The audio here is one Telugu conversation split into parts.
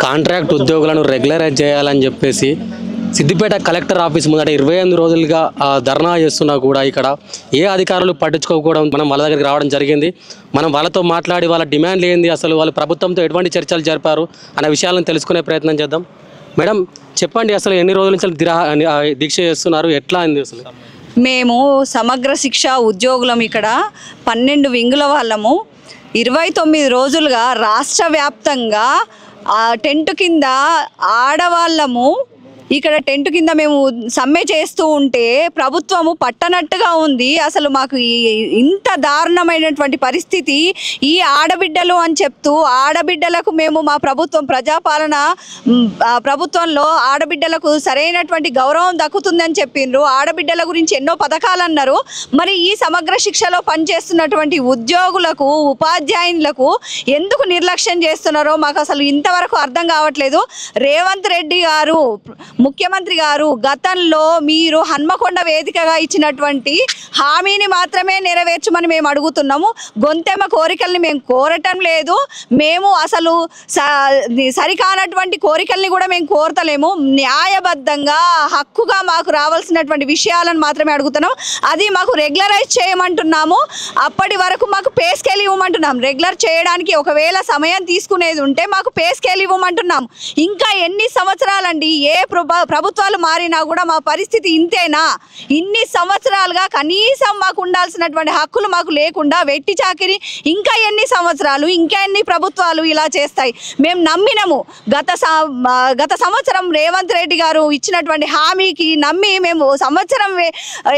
కాంట్రాక్ట్ ఉద్యోగులను రెగ్యులరైజ్ చేయాలని చెప్పేసి సిద్దిపేట కలెక్టర్ ఆఫీస్ ముందట 28 రోజులుగా ధర్నా చేస్తున్నా కూడా ఇక్కడ ఏ అధికారులు పట్టించుకోకపోవడం మనం వాళ్ళ దగ్గరికి రావడం జరిగింది. మనం వాళ్ళతో మాట్లాడి వాళ్ళ డిమాండ్లు ఏంది, అసలు వాళ్ళు ప్రభుత్వంతో ఎటువంటి చర్చలు జరిపారు అనే విషయాలను తెలుసుకునే ప్రయత్నం చేద్దాం. మేడం చెప్పండి, అసలు ఎన్ని రోజుల నుంచి దీక్ష చేస్తున్నారు, ఎట్లా అయింది అసలు? మేము సమగ్ర శిక్ష ఉద్యోగులం ఇక్కడ 12 వింగుల వాళ్ళము 29 రోజులుగా రాష్ట్ర వ్యాప్తంగా టెంట్ కింద ఆడవాళ్ళము ఇక్కడ టెంట్ కింద మేము సమ్మె చేస్తూ ఉంటే ప్రభుత్వము పట్టనట్టుగా ఉంది. అసలు మాకు ఇంత దారుణమైనటువంటి పరిస్థితి, ఈ ఆడబిడ్డలు అని చెప్తూ ఆడబిడ్డలకు మేము మా ప్రభుత్వం ప్రజాపాలన ప్రభుత్వంలో ఆడబిడ్డలకు సరైనటువంటి గౌరవం దక్కుతుందని చెప్పిండ్రు. ఆడబిడ్డల గురించి ఎన్నో పథకాలు అన్నారు. మరి ఈ సమగ్ర శిక్షలో పనిచేస్తున్నటువంటి ఉద్యోగులకు ఉపాధ్యాయులకు ఎందుకు నిర్లక్ష్యం చేస్తున్నారో మాకు అసలు ఇంతవరకు అర్థం కావట్లేదు. రేవంత్ రెడ్డి గారు ముఖ్యమంత్రి గారు గతంలో మీరు హన్మకొండ వేదికగా ఇచ్చినటువంటి హామీని మాత్రమే నెరవేర్చమని మేము అడుగుతున్నాము. గొంతెమ్మ కోరికల్ని మేము కోరటం లేదు. మేము అసలు సరికానటువంటి కోరికల్ని కూడా మేము కోరతలేము. న్యాయబద్ధంగా హక్కుగా మాకు రావాల్సినటువంటి విషయాలను మాత్రమే అడుగుతున్నాం. అది మాకు రెగ్యులరైజ్ చేయమంటున్నాము. అప్పటి వరకు మాకు పే స్కేల్ ఇవ్వమంటున్నాం. రెగ్యులర్ చేయడానికి ఒకవేళ సమయం తీసుకునేది ఉంటే మాకు పే స్కేల్ ఇవ్వమంటున్నాం. ఇంకా ఎన్ని సంవత్సరాలండి, ఏ ప్రభుత్వాలు మారినా కూడా మా పరిస్థితి ఇంతేనా? ఇన్ని సంవత్సరాలుగా కనీసం మాకు ఉండాల్సినటువంటి హక్కులు మాకు లేకుండా వెట్టి చాకిరి ఇంకా ఎన్ని సంవత్సరాలు, ఇంకా ఎన్ని ప్రభుత్వాలు ఇలా చేస్తాయి? మేము నమ్మినము. గత సంవత్సరం రేవంత్ రెడ్డి గారు ఇచ్చినటువంటి హామీకి నమ్మి మేము సంవత్సరం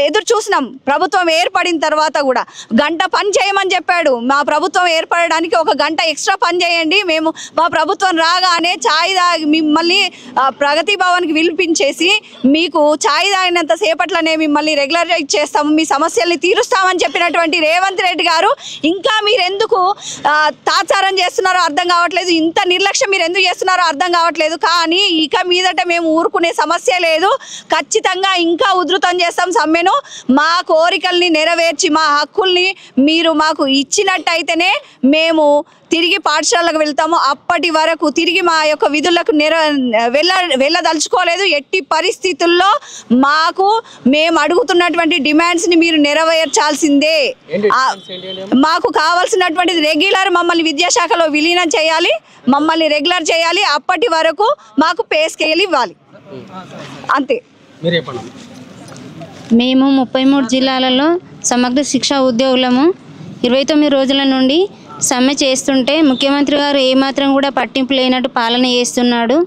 ఎదురు చూసినాం. ప్రభుత్వం ఏర్పడిన తర్వాత కూడా గంట పని చేయమని చెప్పాడు. మా ప్రభుత్వం ఏర్పడడానికి 1 గంట ఎక్స్ట్రా పని చేయండి, మేము మా ప్రభుత్వం రాగానే ఛాయ్ తాగి మిమ్మల్ని ప్రగతి భవన్కి పిలిపించేసి మీకు ఛాయ్ తాగినంత సేపట్లోనే మిమ్మల్ని రెగ్యులరైజ్ చేస్తాము, మీ సమస్యల్ని తీరుస్తామని చెప్పినటువంటి రేవంత్ రెడ్డి గారు ఇంకా మీరు ఎందుకు తాత్సారం చేస్తున్నారో అర్థం కావట్లేదు. ఇంత నిర్లక్ష్యం మీరు ఎందుకు చేస్తున్నారో అర్థం కావట్లేదు. కానీ ఇక మీదట మేము ఊరుకునే సమస్య లేదు. ఖచ్చితంగా ఇంకా ఉధృతం చేస్తాం సమ్మెను. మా కోరికల్ని నెరవేర్చి మా హక్కుల్ని మీరు మాకు ఇచ్చినట్టయితేనే మేము తిరిగి పాఠశాలకు వెళ్తాము. అప్పటి వరకు తిరిగి మా యొక్క విధులకు వెళ్ళదలుచుకోలేదు. ఎట్టి పరిస్థితుల్లో మేము అడుగుతున్నటువంటి డిమాండ్స్ని మీరు నెరవేర్చాల్సిందే. మాకు కావాల్సినటువంటిది రెగ్యులర్, మమ్మల్ని విద్యాశాఖలో విలీనం చేయాలి, మమ్మల్ని రెగ్యులర్ చేయాలి. అప్పటి వరకు మాకు పే స్కేల్ ఇవ్వాలి, అంతే. మేము 33 జిల్లాలలో సమగ్ర శిక్ష ఉద్యోగులము 29 రోజుల నుండి సమ్మె చేస్తుంటే ముఖ్యమంత్రి గారు ఏమాత్రం కూడా పట్టింపు లేనట్టు పాలన చేస్తున్నాడు.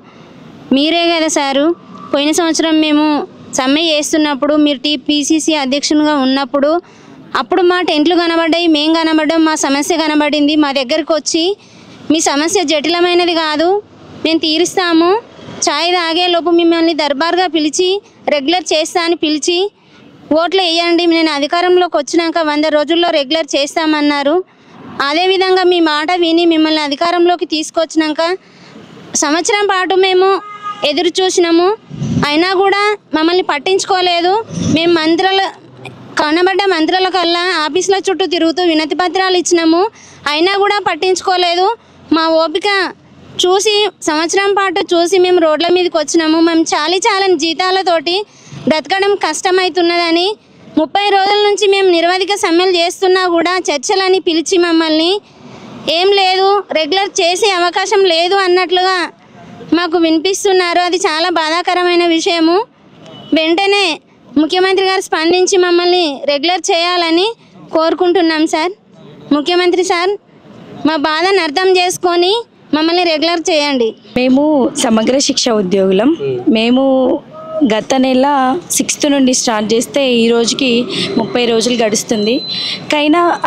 మీరే కదా సారు, పోయిన సంవత్సరం మేము సమ్మె చేస్తున్నప్పుడు మీరు టీపీసీసీ అధ్యక్షునిగా ఉన్నప్పుడు అప్పుడు మా టెంట్లు కనబడ్డాయి, మేము కనబడ్డాం, మా సమస్య కనబడింది. మా దగ్గరికి వచ్చి మీ సమస్య జటిలమైనది కాదు, మేము తీరుస్తాము, ఛాయ్ తాగేలోపు మిమ్మల్ని దర్బార్గా పిలిచి రెగ్యులర్ చేస్తా అని పిలిచి ఓట్లు వేయండి, నేను అధికారంలోకి వచ్చినాక 100 రోజుల్లో రెగ్యులర్ చేస్తామన్నారు. అదేవిధంగా మీ మాట విని మిమ్మల్ని అధికారంలోకి తీసుకొచ్చినాక సంవత్సరం పాటు మేము ఎదురు చూసినాము. అయినా కూడా మమ్మల్ని పట్టించుకోలేదు. మేము కనబడ్డ మంత్రుల కల్లా ఆఫీసుల చుట్టూ తిరుగుతూ వినతి పత్రాలు ఇచ్చినాము. అయినా కూడా పట్టించుకోలేదు. మా ఓపిక చూసి సంవత్సరం పాటు చూసి మేము రోడ్ల మీదకి వచ్చినాము. మేము చాలని జీతాలతోటి బ్రతకడం కష్టమవుతున్నదని 30 రోజుల నుంచి మేము నిరవధిక సమ్మెలు చేస్తున్నా కూడా చర్చలని పిలిచి మమ్మల్ని ఏం లేదు, రెగ్యులర్ చేసే అవకాశం లేదు అన్నట్లుగా మాకు వినిపిస్తున్నారు. అది చాలా బాధాకరమైన విషయము. వెంటనే ముఖ్యమంత్రి గారు స్పందించి మమ్మల్ని రెగ్యులర్ చేయాలని కోరుకుంటున్నాం సార్. ముఖ్యమంత్రి సార్, మా బాధను అర్థం చేసుకొని మమ్మల్ని రెగ్యులర్ చేయండి. మేము సమగ్ర శిక్ష ఉద్యోగులం. మేము గత నెల 6th నుండి స్టార్ట్ చేస్తే ఈ రోజుకి 30 రోజులు గడుస్తుంది.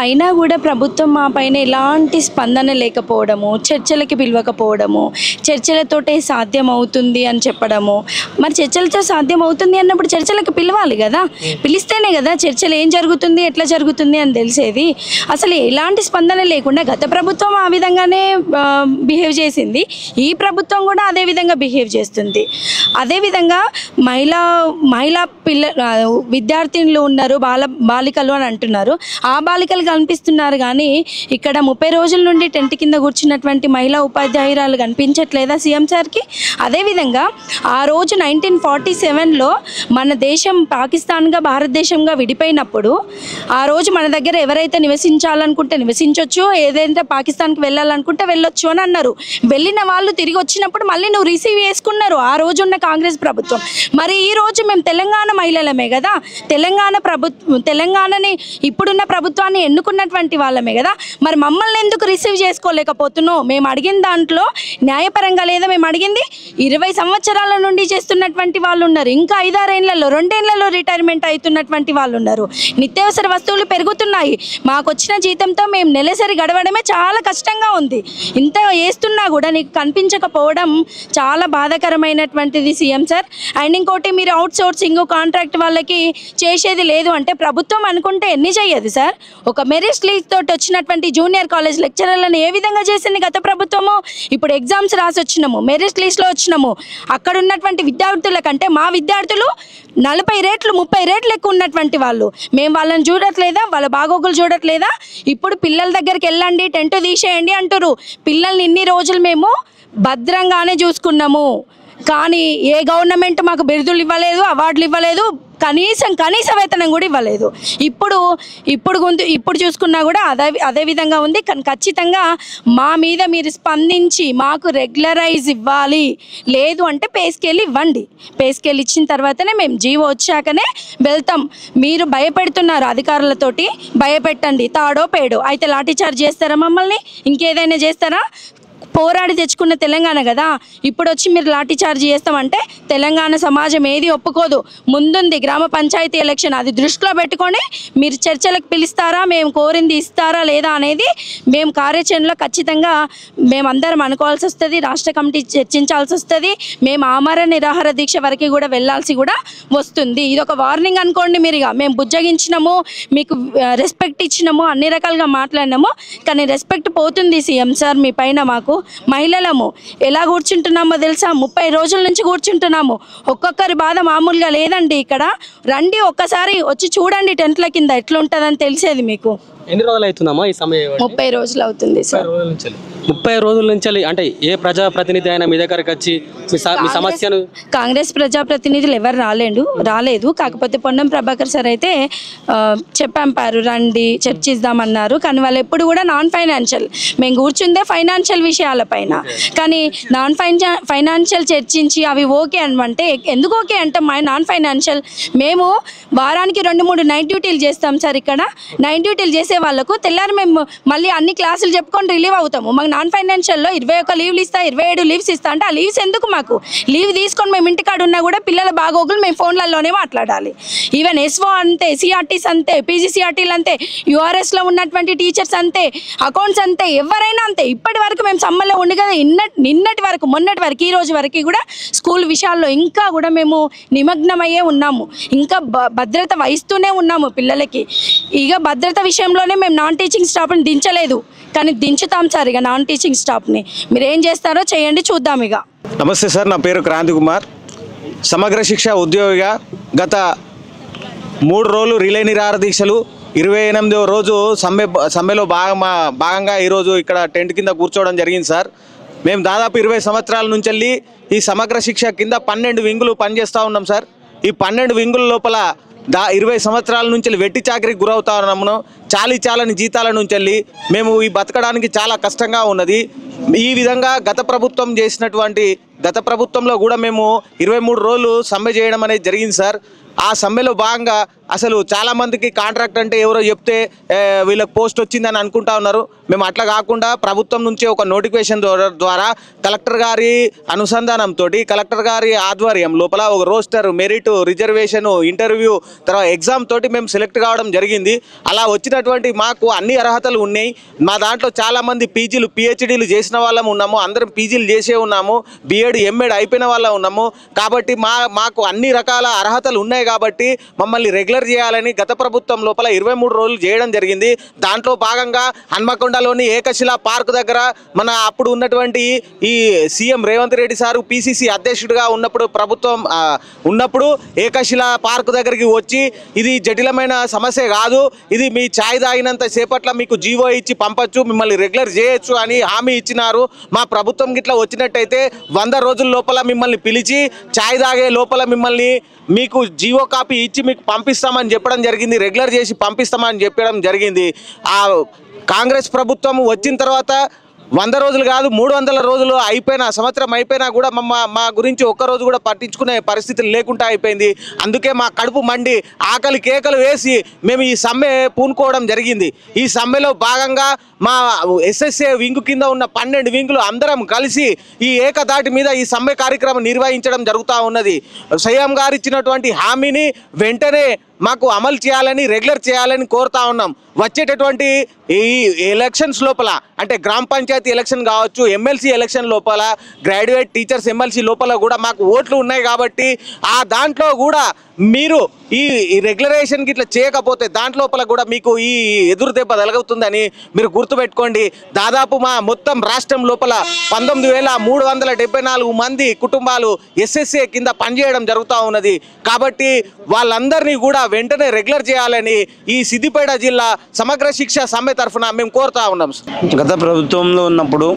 అయినా కూడా ప్రభుత్వం మా పైన ఎలాంటి స్పందన లేకపోవడము, చర్చలకి పిలవకపోవడము, చర్చలతోటే సాధ్యం అవుతుంది అని చెప్పడము. మరి చర్చలతో సాధ్యం అవుతుంది అన్నప్పుడు చర్చలకు పిలవాలి కదా, పిలిస్తేనే కదా చర్చలు ఏం జరుగుతుంది, ఎట్లా జరుగుతుంది అని తెలిసేది. అసలు ఎలాంటి స్పందన లేకుండా గత ప్రభుత్వం ఆ విధంగానే బిహేవ్ చేసింది, ఈ ప్రభుత్వం కూడా అదే విధంగా బిహేవ్ చేస్తుంది. అదేవిధంగా మహిళా విద్యార్థినులు ఉన్నారు, బాలికలు అని అంటున్నారు. ఆ బాలికలు కనిపిస్తున్నారు కానీ ఇక్కడ 30 రోజుల నుండి టెంట్ కింద కూర్చున్నటువంటి మహిళా ఉపాధ్యాయురాలు కనిపించట్లేదా సీఎం సార్కి? అదేవిధంగా ఆ రోజు 1947లో మన దేశం పాకిస్తాన్గా భారతదేశంగా విడిపోయినప్పుడు ఆ రోజు మన దగ్గర ఎవరైతే నివసించాలనుకుంటే నివసించవచ్చు, ఏదైతే పాకిస్తాన్కి వెళ్ళాలనుకుంటే వెళ్ళొచ్చు అని అన్నారు. వెళ్ళిన వాళ్ళు తిరిగి వచ్చినప్పుడు మళ్ళీ నువ్వు రిసీవ్ చేసుకున్నారు ఆ రోజు ఉన్న కాంగ్రెస్ ప్రభుత్వం. మరి ఈ రోజు మేము తెలంగాణ మహిళలమే కదా, తెలంగాణని ఇప్పుడున్న ప్రభుత్వాన్ని ఎన్నుకున్నటువంటి వాళ్ళమే కదా, మరి మమ్మల్ని ఎందుకు రిసీవ్ చేసుకోలేకపోతున్నావు? మేము అడిగిన దాంట్లో న్యాయపరంగా లేదా? మేము అడిగింది 20 సంవత్సరాల నుండి చేస్తున్నటువంటి వాళ్ళు ఉన్నారు, ఇంకా 5-6 ఏళ్లలో 2 ఏళ్లలో రిటైర్మెంట్ అవుతున్నటువంటి వాళ్ళు ఉన్నారు. నిత్యావసర వస్తువులు పెరుగుతున్నాయి, మాకు వచ్చిన జీతంతో మేము నెలసరి గడవడమే చాలా కష్టంగా ఉంది. ఇంత వేస్తున్నా కూడా నీకు కనిపించకపోవడం చాలా బాధాకరమైనటువంటిది సీఎం సార్. అండ్ ఇంకోటి, మీరు అవుట్ సోర్సింగ్ కాంట్రాక్ట్ వాళ్ళకి చేసేది లేదు అంటే ప్రభుత్వం అనుకుంటే ఎన్ని చేయదు సార్? ఒక మెరిట్ లిస్ట్ తోటి వచ్చినటువంటి జూనియర్ కాలేజ్ లెక్చరర్లను ఏ విధంగా చేసింది గత ప్రభుత్వము? ఇప్పుడు ఎగ్జామ్స్ రాసి వచ్చినాము, మెరిట్ లిస్ట్లో వచ్చినాము, అక్కడ ఉన్నటువంటి విద్యార్థుల కంటే మా విద్యార్థులు 40 రేట్లు 30 రేట్లు ఎక్కువ ఉన్నటువంటి వాళ్ళు. మేము వాళ్ళని చూడట్లేదా? వాళ్ళ బాగోగులు చూడట్లేదా? ఇప్పుడు పిల్లల దగ్గరికి వెళ్ళండి, టెంట్ తీసేయండి అంటారు. పిల్లల్ని ఇన్ని రోజులు మేము భద్రంగానే చూసుకున్నాము, కానీ ఏ గవర్నమెంట్ మాకు బిరుదులు ఇవ్వలేదు, అవార్డులు ఇవ్వలేదు, కనీస వేతనం కూడా ఇవ్వలేదు. ఇప్పుడు చూసుకున్నా కూడా అదే విధంగా ఉంది. కానీ ఖచ్చితంగా మా మీద మీరు స్పందించి మాకు రెగ్యులరైజ్ ఇవ్వాలి, లేదు అంటే పే స్కేల్ ఇవ్వండి. పే స్కేల్ ఇచ్చిన తర్వాతనే మేము జీవో వచ్చాకనే వెళ్తాం. మీరు భయపెడుతున్నారు అధికారులతోటి, భయపెట్టండి, తాడో పేడో అయితే లాఠీ చార్జ్ చేస్తారా? మమ్మల్ని ఇంకేదైనా చేస్తారా? పోరాడి తెచ్చుకున్న తెలంగాణ కదా, ఇప్పుడు వచ్చి మీరు లాఠీ చార్జ్ చేస్తామంటే తెలంగాణ సమాజం ఏది ఒప్పుకోదు. ముందుంది గ్రామ పంచాయతీ ఎలక్షన్, అది దృష్టిలో పెట్టుకొని మీరు చర్చలకు పిలుస్తారా, మేము కోరింది ఇస్తారా లేదా అనేది మేము కార్యాచరణలో ఖచ్చితంగా మేమందరం అనుకోవాల్సి వస్తుంది. రాష్ట్ర కమిటీ చర్చించాల్సి వస్తుంది. మేము ఆమరణ నిరాహార దీక్ష వరకు కూడా వెళ్ళాల్సి కూడా వస్తుంది. ఇది ఒక వార్నింగ్ అనుకోండి. మీరు ఇక మేము బుజ్జగించినాము, మీకు రెస్పెక్ట్ ఇచ్చినాము, అన్ని రకాలుగా మాట్లాడినాము, కానీ రెస్పెక్ట్ పోతుంది సీఎం సార్ మీ పైన. మాకు మహిళలము ఎలా కూర్చుంటున్నామో తెలుసా? 30 రోజుల నుంచి కూర్చుంటున్నాము. ఒక్కొక్కరి బాధ మామూలుగా లేదండి. ఇక్కడ రండి, ఒక్కసారి వచ్చి చూడండి టెంట్ల కింద ఎట్లా ఉంటుందని తెలిసేది మీకు. ఎన్ని రోజులు అవుతుందమ్మా ఈ సమయం? 30 రోజులు అవుతుంది సార్. 30 రోజుల నుంచి అంటే ఏ ప్రజాప్రతినిధి అయినా మీ దగ్గరకు వచ్చి మీ సమస్యను? కాంగ్రెస్ ప్రజాప్రతినిధులు ఎవరు రాలేదు. కాకపోతే పొన్నం ప్రభాకర్ సార్ అయితే చెప్పంపారు, రండి చర్చిద్దామన్నారు. కానీ వాళ్ళు ఎప్పుడు కూడా నాన్ ఫైనాన్షియల్, మేము కూర్చుందే ఫైనాన్షియల్ విషయాలపైన, కానీ నాన్ ఫైనాన్షియల్ చర్చించి అవి ఓకే అనమంటే ఎందుకు ఓకే అంటే నాన్ ఫైనాన్షియల్ మేము వారానికి 2-3 నైట్ డ్యూటీలు చేస్తాం సార్. ఇక్కడ నైట్ డ్యూటీలు చేసే వాళ్ళకు తెల్లారి మేము మళ్ళీ అన్ని క్లాసులు చెప్పుకొని రిలీవ్ అవుతాము. మాకు నాన్ ఫైనాన్షియల్లో 21 లీవ్లు ఇస్తా, 27 లీవ్స్ ఇస్తా అంటే ఆ లీవ్స్ ఎందుకు? మాకు లీవ్ తీసుకొని మేము ఇంటికాడ ఉన్నా కూడా పిల్లల బాగోగులు మేము ఫోన్లలోనే మాట్లాడాలి. ఈవెన్ ఎస్ఓ అంతే, సిఆర్టీస్ అంతే, పీజీసీఆర్టీలు అంతే, యూఆర్ఎస్లో ఉన్నటువంటి టీచర్స్ అంతే, అకౌంట్స్ అంతే, ఎవరైనా అంతే. ఇప్పటి వరకు మేము సమ్మర్లో ఉండి కదా, నిన్నటి వరకు మొన్నటి వరకు ఈ రోజు వరకు కూడా స్కూల్ విషయాల్లో ఇంకా కూడా మేము నిమగ్నమయ్యే ఉన్నాము. ఇంకా భద్రత వహిస్తూనే ఉన్నాము పిల్లలకి. ఇక భద్రత విషయంలోనే మేము నాన్ టీచింగ్ స్టాఫ్ని దించలేదు, కానీ దించుతాం సార్ ఇక నాన్ టీచింగ్ స్టాఫ్ని. మీరు ఏం చేస్తారో చేయండి, చూద్దాం ఇక. నమస్తే సార్, నా పేరు క్రాంతి కుమార్. సమగ్ర శిక్ష ఉద్యోగిగా గత 3 రోజులు రిలే నిరాహార దీక్షలు, 28వ రోజు సమ్మెలో భాగంగా ఈరోజు ఇక్కడ టెంట్ కింద కూర్చోవడం జరిగింది సార్. మేము దాదాపు 20 సంవత్సరాల నుంచి వెళ్ళి ఈ సమగ్ర శిక్ష కింద 12 వింగులు పనిచేస్తూ ఉన్నాం సార్. ఈ 12 వింగుల లోపల 20 సంవత్సరాల నుంచి వెట్టి చాకరికి గురవుతా ఉన్నాము. చాలని జీతాల నుంచి వెళ్ళి మేము ఈ బతకడానికి చాలా కష్టంగా ఉన్నది. ఈ విధంగా గత ప్రభుత్వంలో కూడా మేము 23 రోజులు సమ్మె చేయడం అనేది జరిగింది సార్. ఆ సమ్మెలో భాగంగా అసలు చాలామందికి కాంట్రాక్ట్ అంటే ఎవరో చెప్తే వీళ్ళకి పోస్ట్ వచ్చిందని అనుకుంటా ఉన్నారు. మేము అట్లా కాకుండా ప్రభుత్వం నుంచి ఒక నోటిఫికేషన్ ద్వారా కలెక్టర్ గారి అనుసంధానంతో, కలెక్టర్ గారి ఆధ్వర్యం లోపల ఒక రోస్టర్, మెరిట్, రిజర్వేషన్, ఇంటర్వ్యూ, తర్వాత ఎగ్జామ్ తోటి మేము సెలెక్ట్ కావడం జరిగింది. అలా వచ్చినటువంటి మాకు అన్ని అర్హతలు ఉన్నాయి. మా దాంట్లో చాలామంది పీజీలు, పిహెచ్డీలు చేసిన వాళ్ళం ఉన్నాము, అందరం పీజీలు చేసే ఉన్నాము, బిఎడ్, ఎంఎడ్ అయిపోయిన వాళ్ళం ఉన్నాము. కాబట్టి మాకు అన్ని రకాల అర్హతలు ఉన్నాయి కాబట్టి మమ్మల్ని రెగ్యులర్ రెగ్యులర్ చేయాలని గత ప్రభుత్వం లోపల 23 రోజులు చేయడం జరిగింది. దాంట్లో భాగంగా హన్మకొండలోని ఏకశిలా పార్క్ దగ్గర మన అప్పుడు ఉన్నటువంటి ఈ CM Revanth Reddy sir PCC అధ్యక్షుడిగా ఉన్నప్పుడు ప్రభుత్వం ఉన్నప్పుడు ఏకశిలా పార్క్ దగ్గరికి వచ్చి ఇది జటిలమైన సమస్య కాదు, ఇది మీ ఛాయ్ తాగినంత సేపట్ల మీకు జీవో ఇచ్చి పంపచ్చు, మిమ్మల్ని రెగ్యులర్ చేయొచ్చు అని హామీ ఇచ్చినారు. మా ప్రభుత్వం గిట్లా వచ్చినట్టయితే 100 రోజుల లోపల మిమ్మల్ని పిలిచి ఛాయ్ తాగే లోపల మిమ్మల్ని మీకు జీవో కాపీ ఇచ్చి మీకు పంపిస్తామని చెప్పడం జరిగింది, రెగ్యులర్ చేసి పంపిస్తామని చెప్పడం జరిగింది. ఆ కాంగ్రెస్ ప్రభుత్వం వచ్చిన తర్వాత 100 రోజులు కాదు 300 రోజులు అయిపోయినా, సంవత్సరం అయిపోయినా కూడా మా గురించి ఒక్కరోజు కూడా పట్టించుకునే పరిస్థితులు లేకుండా అయిపోయింది. అందుకే మా కడుపు మండి ఆకలి కేకలు వేసి మేము ఈ సమ్మె పూనుకోవడం జరిగింది. ఈ సమ్మెలో భాగంగా మా ఎస్ఎస్ఏ వింగు కింద ఉన్న 12 వింగులు అందరం కలిసి ఈ ఏకదాటి మీద ఈ సమ్మె కార్యక్రమం నిర్వహించడం జరుగుతూ ఉన్నది. సీఎం గారు ఇచ్చినటువంటి హామీని వెంటనే మాకు అమలు చేయాలని, రెగ్యులర్ చేయాలని కోరుతా ఉన్నాం. వచ్చేటటువంటి ఈ ఎలక్షన్స్ లోపల అంటే గ్రామ పంచాయతీ ఎలక్షన్ కావచ్చు, ఎమ్మెల్సీ ఎలక్షన్ లోపల, గ్రాడ్యుయేట్ టీచర్స్ ఎమ్మెల్సీ లోపల కూడా మాకు ఓట్లు ఉన్నాయి కాబట్టి ఆ దాంట్లో కూడా మీరు ఈ రెగ్యులరేషన్కి ఇట్లా చేయకపోతే దాంట్లోపల కూడా మీకు ఈ ఎదురు దెబ్బ తగులుతుందని మీరు గుర్తుపెట్టుకోండి. దాదాపు మా మొత్తం రాష్ట్రం లోపల 19,374 మంది కుటుంబాలు ఎస్ఎస్ఏ కింద పనిచేయడం జరుగుతూ ఉన్నది. కాబట్టి వాళ్ళందరినీ కూడా వెంటనే రెగ్యులర్ చేయాలని ఈ సిద్దిపేట జిల్లా సమగ్ర శిక్ష సమ్మె తరఫున మేము కోరుతా ఉన్నాం. గత ప్రభుత్వంలో ఉన్నప్పుడు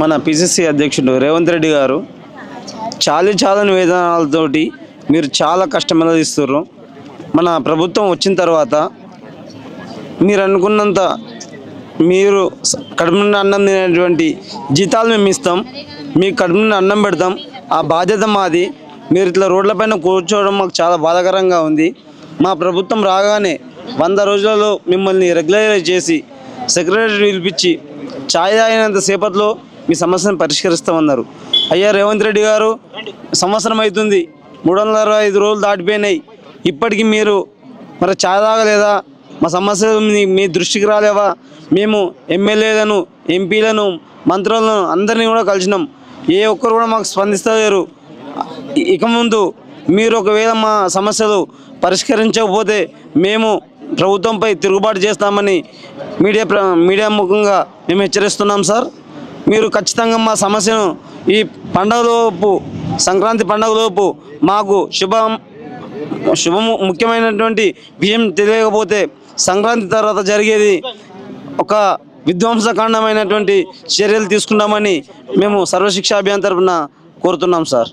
మన పిసిసి అధ్యక్షుడు రేవంత్ రెడ్డి గారు చాలని వేతనాలతోటి మీరు చాలా కష్టం అనుభవిస్తున్నారు. మన ప్రభుత్వం వచ్చిన తర్వాత మీరు అనుకున్నంత మీరు కడుపు నుండి అన్నం తినేటువంటి జీతాలు మేము ఇస్తాం, మీకు కడుపు నుండి అన్నం పెడతాం, ఆ బాధ్యత మాది. మీరు ఇట్లా రోడ్లపైన కూర్చోవడం మాకు చాలా బాధాకరంగా ఉంది. మా ప్రభుత్వం రాగానే 100 రోజులలో మిమ్మల్ని రెగ్యులరైజ్ చేసి సెక్రటరీ పిలిపించి ఛాయ్ తాగినంత సేపట్లో మీ సమస్యను పరిష్కరిస్తామన్నారు. అయ్యా రేవంత్ రెడ్డి గారు, సంవత్సరం అవుతుంది, 365 రోజులు దాటిపోయినాయి, ఇప్పటికీ మీరు మరి ఛాయ్ తాగలేదా? మా సమస్యలు మీ దృష్టికి రాలేవా? మేము ఎమ్మెల్యేలను, ఎంపీలను, మంత్రులను అందరినీ కూడా కలిసినాం, ఏ ఒక్కరు కూడా మాకు స్పందిస్తలేరు. ఇక ముందు మీరు ఒకవేళ మా సమస్యలు పరిష్కరించకపోతే మేము ప్రభుత్వంపై తిరుగుబాటు చేస్తామని మీడియా ముఖంగా మేము హెచ్చరిస్తున్నాం సార్. మీరు ఖచ్చితంగా మా సమస్యను ఈ పండుగలోపు, సంక్రాంతి పండుగలోపు మాకు ముఖ్యమైనటువంటి విషయం తెలియకపోతే సంక్రాంతి తర్వాత జరిగేది ఒక విధ్వంసకాండమైనటువంటి చర్యలు తీసుకున్నామని మేము సర్వశిక్ష అభియాన్ తరఫున కోరుతున్నాం సార్.